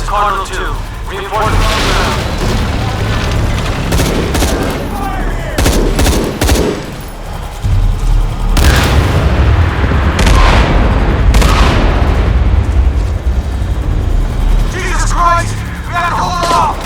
Cardinal 2. Reinforcements on the ground. Jesus Christ! We gotta hold her off!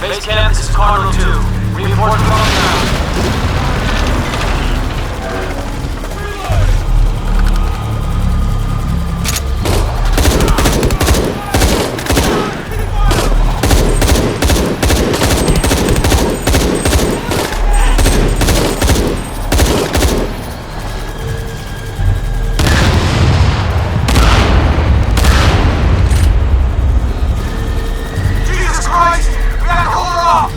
Base camp, this is Cardinal 2. Reinforcements on the ground. Jesus Christ! We gotta hold her off!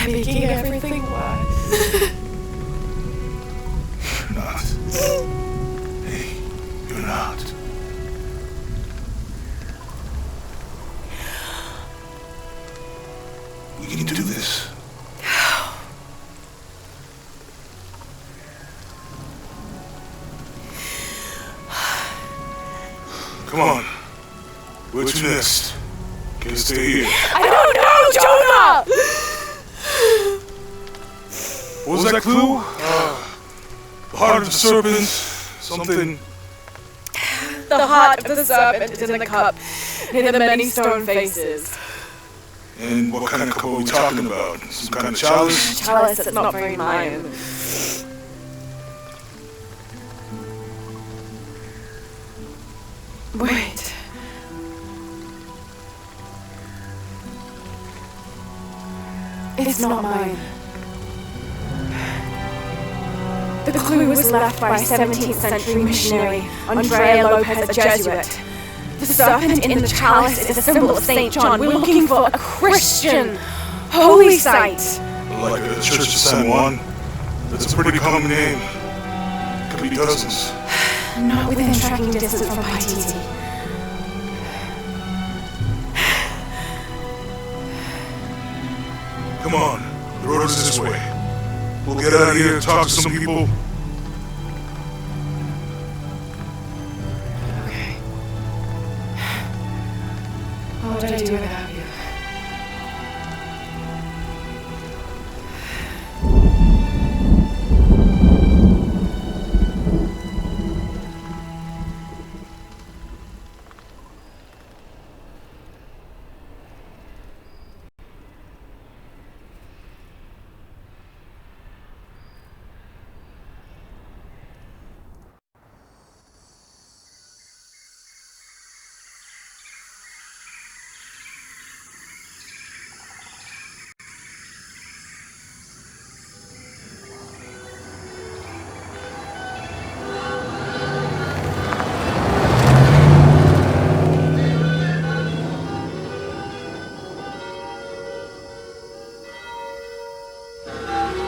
making everything worse. You're not. Hey, you're not. We can do this. Come on. What's next? Can't stay here. I don't know, Jonah! What was that clue? The heart of the serpent. Something. The heart of the serpent is in the cup, near the many stone faces. And what kind of cup are we talking about? Some kind of chalice? Chalice that's not very mine. Wait. It's not mine. The clue was left by a 17th century missionary, Andrea Lopez, a Jesuit. The serpent in the chalice is a symbol of St. John. We're looking for a Christian holy site. Like the Church of San Juan? That's a pretty common name. Could be dozens. Not within tracking distance from Paititi. Come on, the road is this way. We'll get out of here, talk to some people. Okay. What would I do without you?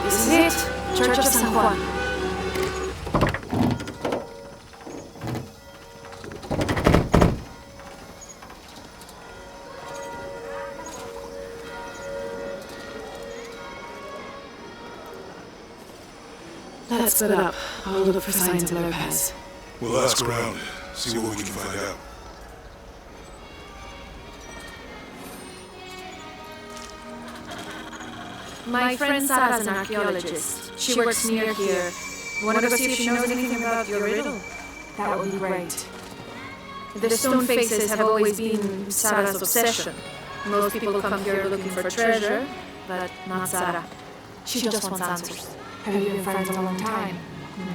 This is it, Church of San Juan. Let's split up. I'll look for signs of Lopez. We'll ask around, see what we can find out. My friend Sarah's an archaeologist. She works near here. Want to go see if she knows anything about your riddle? That would be great. The stone faces have always been Sarah's obsession. Most people come here looking for treasure, but not Sarah. She just wants answers. Have you been friends a long time?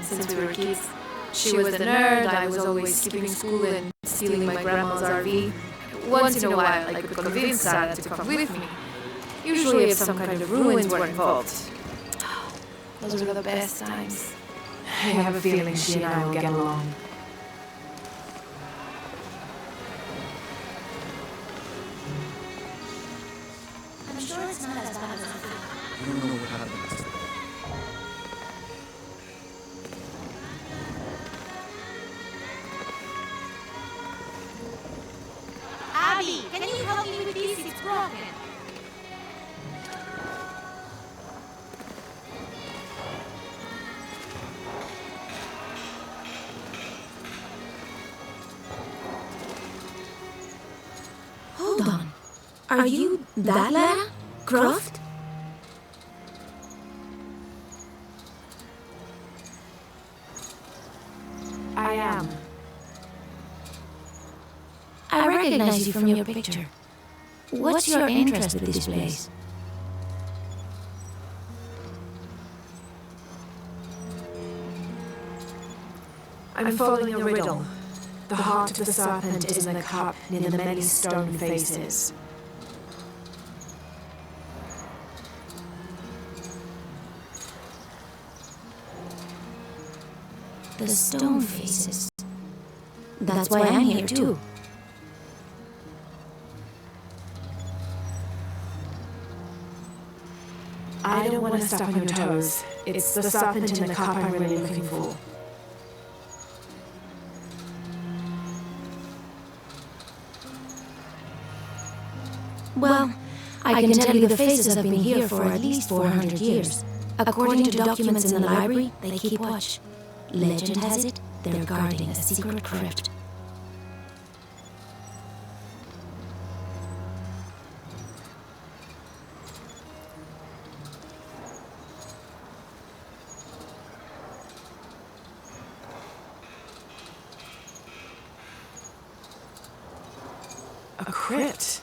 Since we were kids. She was the nerd, I was always skipping school and stealing my grandma's RV. Once in a while, I could convince Sarah to come with me. Usually if some kind of ruins were involved. Those were the best times. I have a feeling she and I will get along. I'm sure it's not as bad as I think. I don't know what happened. Abby, can you help me with this? It's broken. Hold on. Are you that Lara? Croft? I am. I recognize you from your picture. What's your interest with this place? I'm following a riddle. The heart of the serpent is in the cup near the many stone faces. The stone faces. That's why I'm here too. I don't want to step on your toes. It's the serpent in the cup I'm really looking for. Well, I can tell you the faces have been here for at least 400 years. According to documents in the library, they keep watch. Legend has it, they're guarding a secret crypt. A crypt?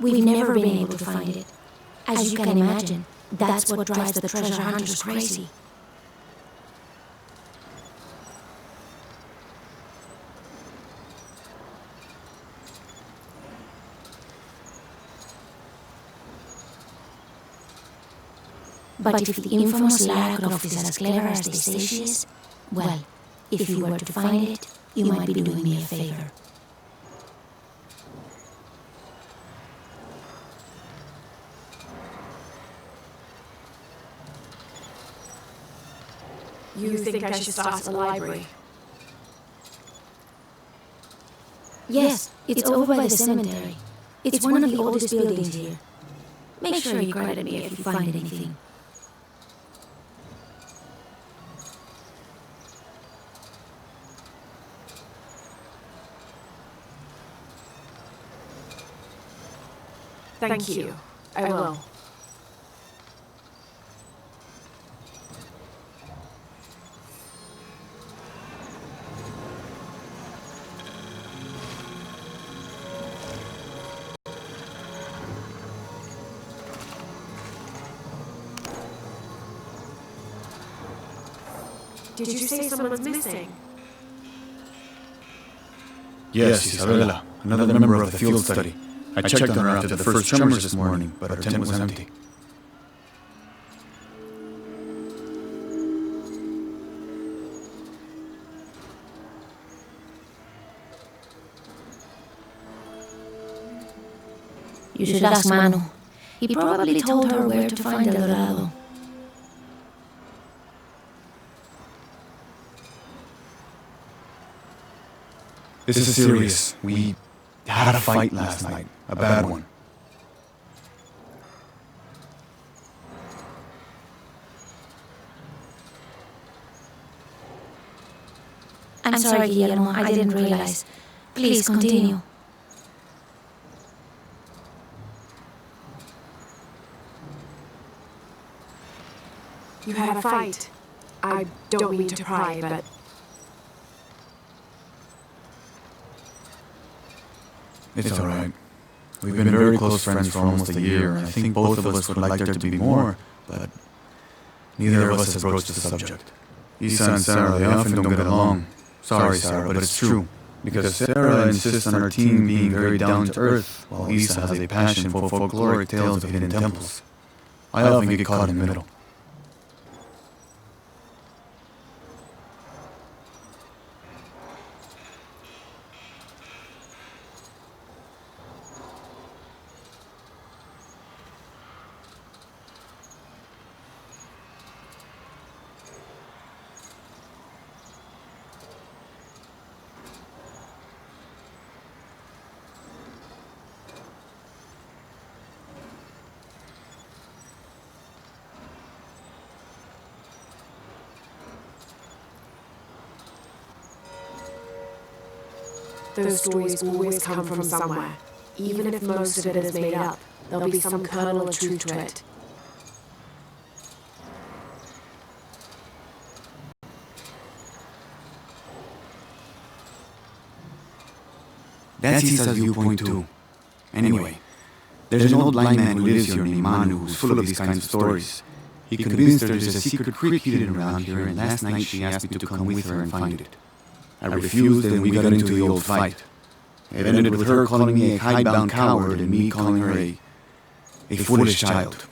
We've never been able to find it. As you can imagine, that's what drives the treasure hunters crazy. But if the infamous Lara Croft is as clever as they say she is, well, if you were to find it, you might be doing me a favor. You think I should start at the library? Yes, it's over by the cemetery. It's one of the oldest buildings here. Make sure you credit me if you find anything. Thank you. I will. Did you say someone's missing? Yes, Isabella, another member of the field study. I checked on her after the first tremors this morning, but her tent was empty. You should ask Manu. He probably told her where to find El Dorado. This is serious. We had a fight last night. A bad one. I'm sorry, Guillermo. I didn't realize. Please continue. You had a fight. I don't mean to pry, but... It's alright. We've been very close friends for almost a year, and I think both of us would like there to be more, but neither of us has broached the subject. Isa and Sarah, they often don't get along. Sorry, Sarah, but it's true. Because Sarah insists on her team being very down-to-earth, while Isa has a passion for folkloric tales of hidden temples. I often get caught in the middle. Those stories always come from somewhere. Even if most of it is made up, there'll be some kernel of truth to it. That's Isa's viewpoint too. Anyway, there's an old blind man who lives here named Manu who's full of these kinds of stories. He convinced her there's a secret creek hidden around here, and last night she asked me to come with her and find it. I refused, and we got into the old fight. It ended with her calling me a hidebound coward and me calling her a foolish child.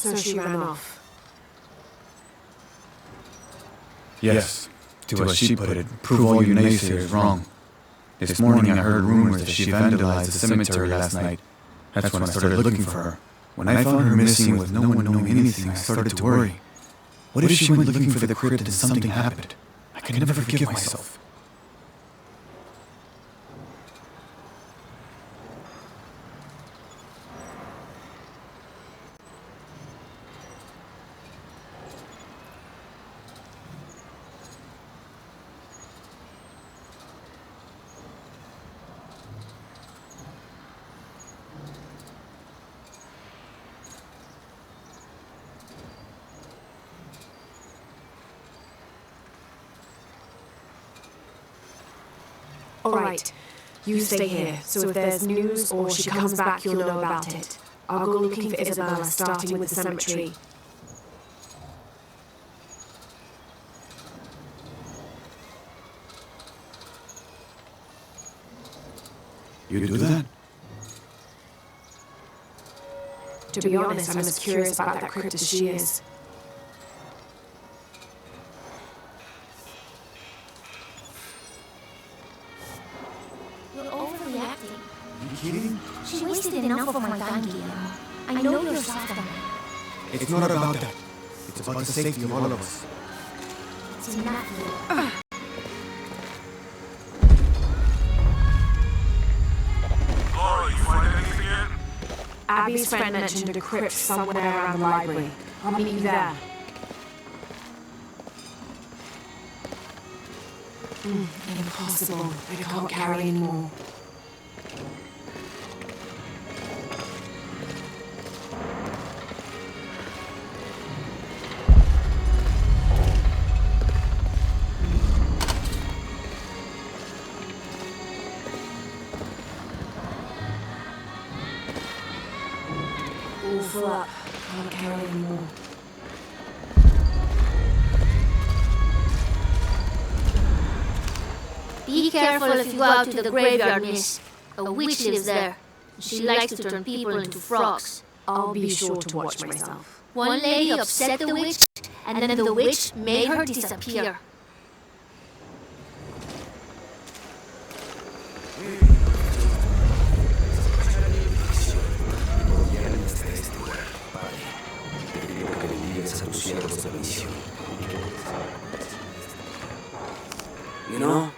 So she ran off. Yes, to as she put it, prove all you naysayers wrong. This morning I heard rumors that she vandalized the cemetery last night. That's when I started looking for her. When I found her missing with no one knowing anything, I started to worry. What if she went looking for the crypt and something happened? I could never forgive myself. Alright, you stay here, so if there's news or she comes back, you'll know about it. I'll go looking for Isabella, starting with the cemetery. You do that? To be honest, I'm as curious about that crypt as she is. You're overreacting. Are you kidding? She wasted enough of my time, Guillermo. I know you're soft on her. It's not about that. It's about the safety of all of us. It's enough. Laura, you find anything yet? Abby's friend mentioned a crypt somewhere around the library. I'll meet you there. Impossible. I can't carry anymore. All full up. Can't carry anymore. Be careful if you go out to the graveyard, miss. A witch lives there. She likes to turn people into frogs. I'll be sure to watch myself. One lady upset the witch, and then the witch made her disappear. You know,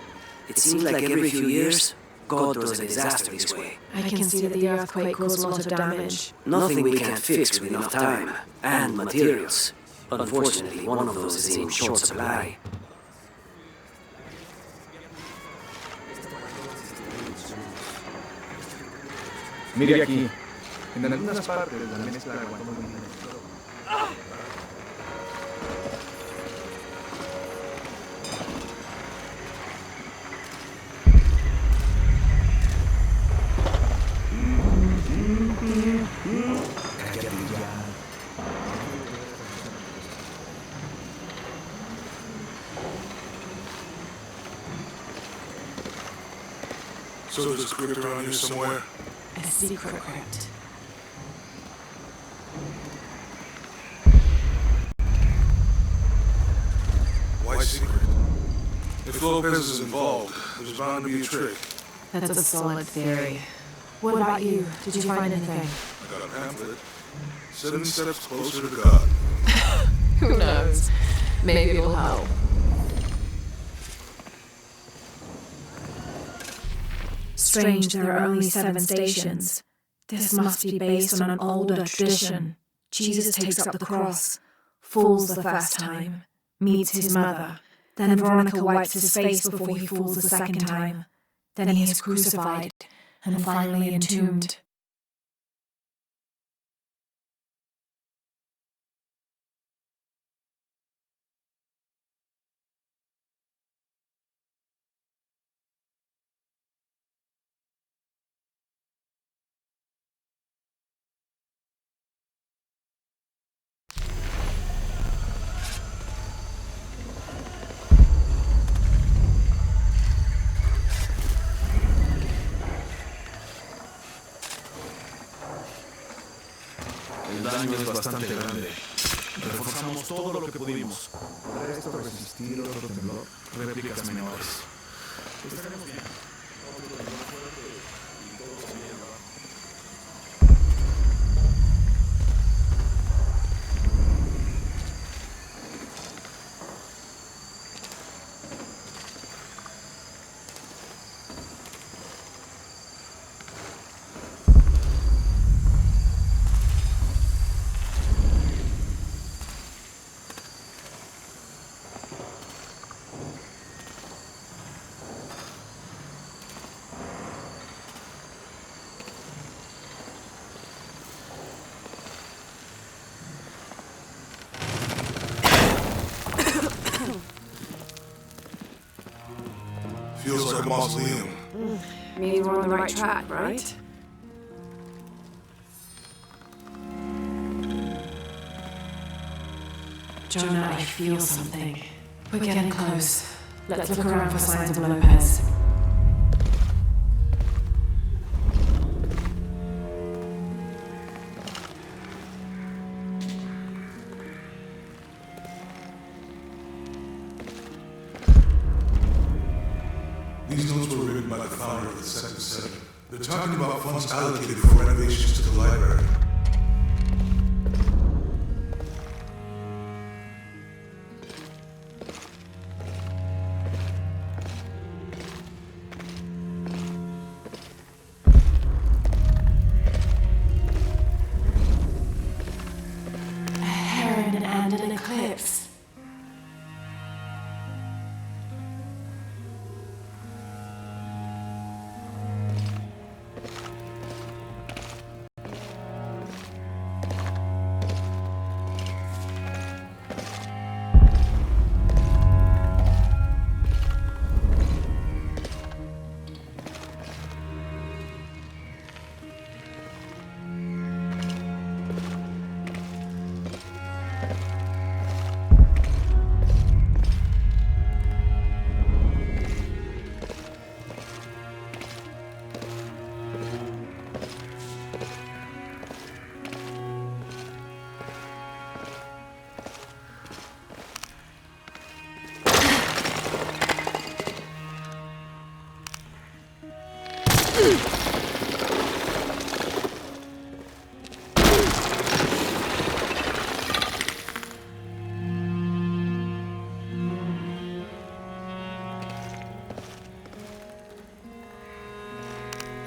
it seems like every few years, God throws a disaster this way. I can see that the earthquake caused a lot of damage. Nothing we can't fix with enough time and materials. Unfortunately, one of those is in short supply. Mire aquí. En algunas partes la mezcla aguantó muy bien. So there's a crypt around here somewhere? A secret crypt. Why secret? If Lopez is involved, there's bound to be a trick. That's a solid theory. What about you? Did you find anything? I got a pamphlet. 7 steps closer to God. Who knows? Maybe it'll help. Strange there are only 7 stations. This must be based on an older tradition. Jesus takes up the cross, falls the first time, meets his mother, then Veronica wipes his face before he falls the second time. Then he is crucified, and finally entombed. bastante grande. Reforzamos todo lo que pudimos. ¿Podrá esto resistir otro temblor? Réplicas menores. Estaremos bien. Otro temblor fuerte y todo se viene abajo. Feels like a mausoleum. Meaning we're on the right track, right? Jonah, I feel something. We're getting close. Let's look around for signs of Lopez. These notes were written by the founder of the Second Seven. They're talking about funds allocated for renovations to the library. A heron and an eclipse.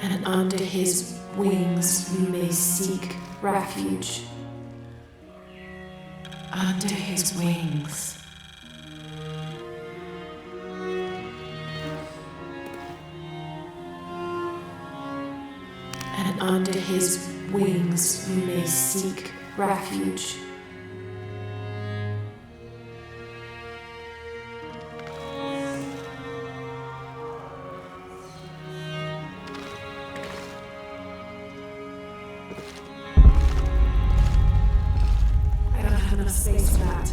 And under his wings you may seek refuge. Under his wings. And under his wings you may seek refuge. I don't have enough space for that.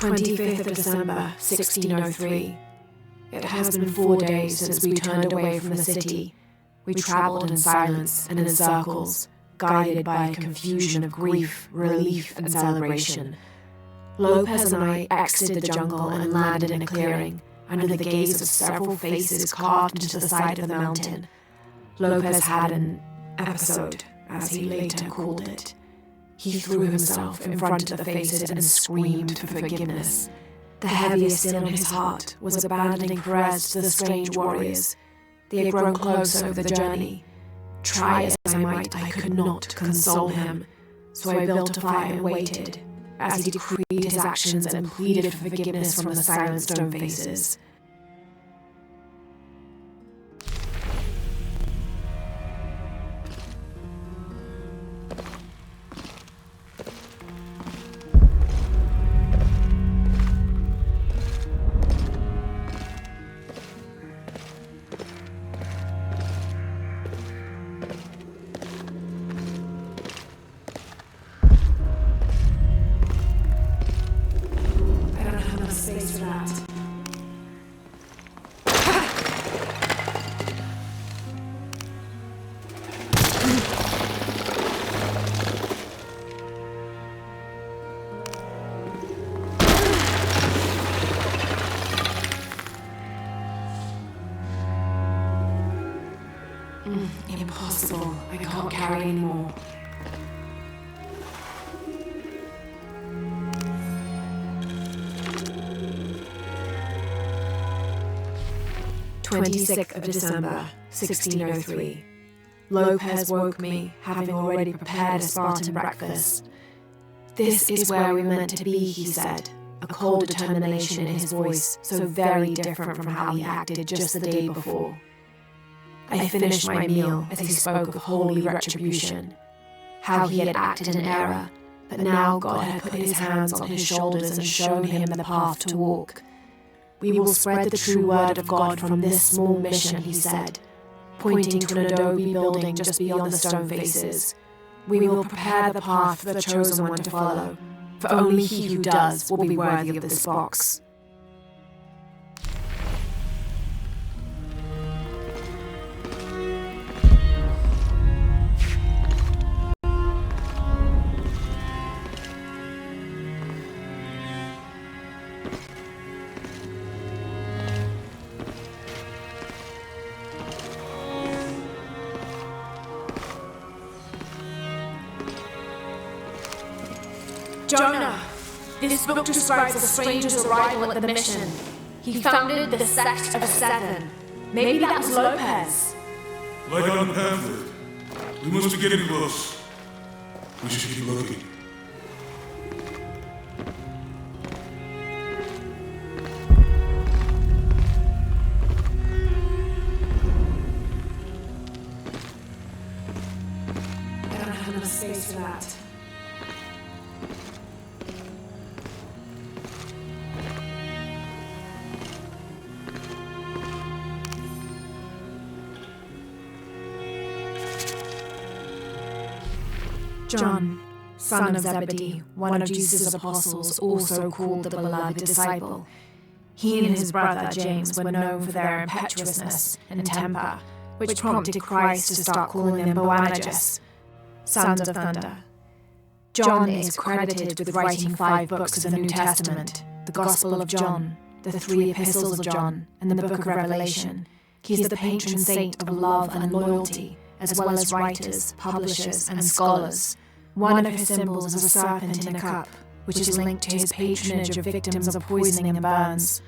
"25th of December, 1603. It has been 4 days since we turned away from the city. We travelled in silence and in circles, guided by a confusion of grief, relief, and celebration. Lopez and I exited the jungle and landed in a clearing, under the gaze of several faces carved into the side of the mountain. Lopez had an episode, as he later called it. He threw himself in front of the faces and screamed for forgiveness. The heaviest sin on his heart was abandoning Perez to the strange warriors. They had grown close over the journey. Try as I might, I could not console him, so I built a fire and waited, as he decreed his actions and pleaded for forgiveness from the silent stone faces. Impossible. I can't carry anymore. December 1603. Lopez woke me, having already prepared a Spartan breakfast. "This is where we're meant to be," he said, a cold determination in his voice, so very different from how he acted just the day before. I finished my meal as he spoke of holy retribution, how he had acted in error, but now God had put his hands on his shoulders and shown him the path to walk. "We will spread the true word of God from this small mission," he said, pointing to an adobe building just beyond the stone faces. "We will prepare the path for the chosen one to follow, for only he who does will be worthy of this box." Jonah! This book describes a stranger's arrival at the mission. He founded the Sect of Seven. Maybe that was Lopez. Like on the pamphlet. We must be getting close. We should keep looking. I don't have enough space for that. John, son of Zebedee, one of Jesus' apostles, also called the beloved disciple. He and his brother James were known for their impetuousness and temper, which prompted Christ to start calling them Boanerges, sons of thunder. John is credited with writing 5 books of the New Testament, the Gospel of John, the 3 epistles of John, and the book of Revelation. He is the patron saint of love and loyalty, as well as writers, publishers, and scholars. One of his symbols is a serpent in a cup, which is linked to his patronage of victims of poisoning and burns.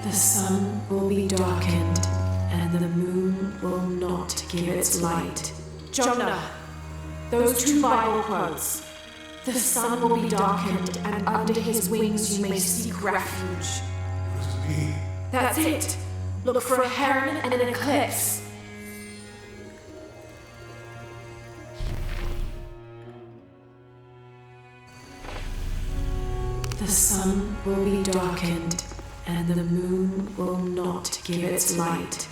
The sun will be darkened, and the moon will not give its light. Jonah! Those 2 Bible quotes. The sun will be darkened, and under his wings you may seek refuge. What does it mean? That's it. Look for a heron and an eclipse. The sun will be darkened, and the moon will not give its light.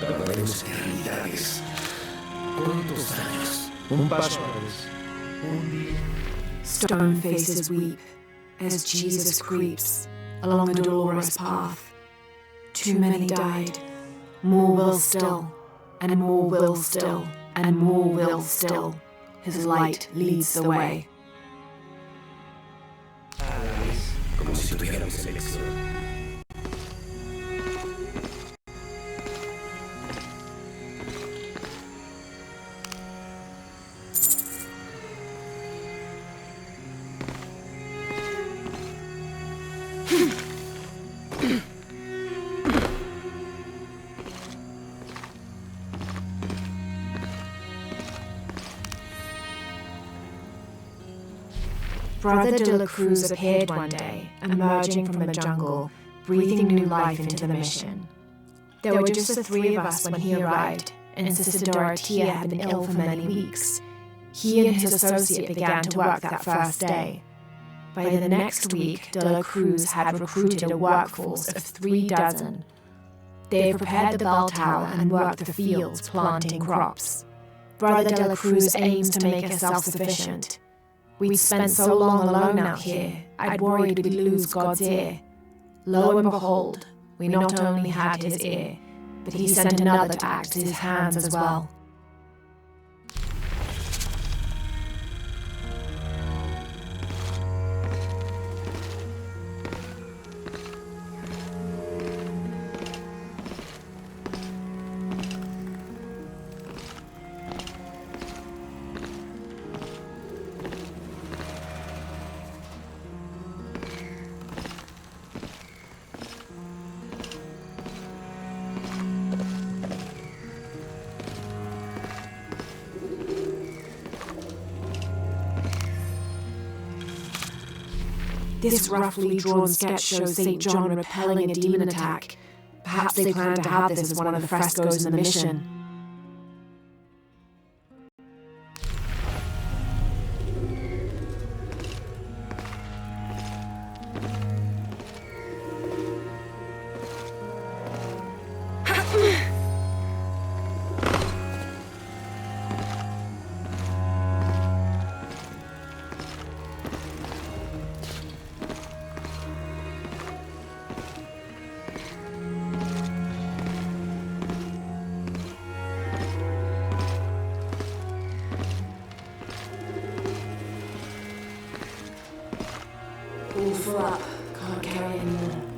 Tardaremos eternidades. ¿Cuántos años? Un paso a la vez. Un día. Stone faces weep as Jesus creeps along the dolorous path. Too many died. More will still, and more will still, and more will still. His light leads the way. tuviéramos elección. Brother de la Cruz appeared one day, emerging from the jungle, breathing new life into the mission. There were just the three of us when he arrived, and Sister Dorothea had been ill for many weeks. He and his associate began to work that first day. By the next week, de la Cruz had recruited a workforce of 36. They prepared the bell tower and worked the fields planting crops. Brother de la Cruz aims to make us self-sufficient. We'd spent so long alone out here, I'd worried we'd lose God's ear. Lo and behold, we not only had his ear, but he sent another to act his hands as well. This roughly drawn sketch shows St. John repelling a demon attack. Perhaps they plan to have this as one of the frescoes in the mission. All full up, can't carry anymore.